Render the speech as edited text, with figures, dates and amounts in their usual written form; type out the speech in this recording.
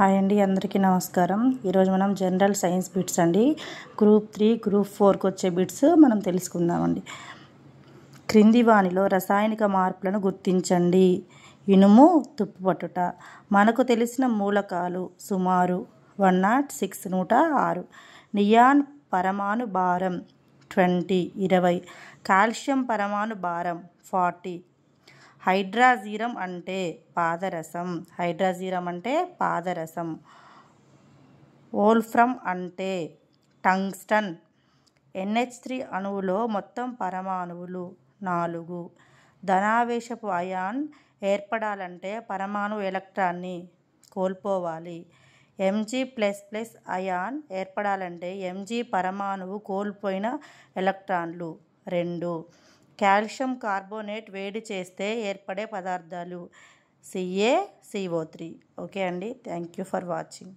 Hi అండి, అందరికీ నమస్కారం. ఈరోజు మనం జనరల్ సైన్స్ బిట్స్ అండి, గ్రూప్ 3 గ్రూప్ 4కి వచ్చే బిట్స్ మనం తెలుసుకుందామండి. క్రింది వానిలో రసాయనిక మార్పులను గుర్తించండి. ఇనుము తుప్పుపట్టుట. మనకు తెలిసిన మూలకాలు సుమారు 106 నియాన్ పరమాణు భారం 20 కాల్షియం పరమాణు భారం 40. హైడ్రాజీరం అంటే పాదరసం. వోల్ఫ్రమ్ అంటే టంగ్స్టన్. NH3 అణువులో మొత్తం పరమాణువులు 4. ధనావేశపు అయాన్ ఏర్పడాలంటే పరమాణు ఎలక్ట్రాన్ని కోల్పోవాలి. Mg++ అయాన్ ఏర్పడాలంటే Mg పరమాణువు కోల్పోయిన ఎలక్ట్రాన్లు 2. కాల్షియం కార్బోనేట్ వేడి చేస్తే ఏర్పడే పదార్థాలు CaCO3. ఓకే అండి, థ్యాంక్ యూ ఫర్ వాచింగ్.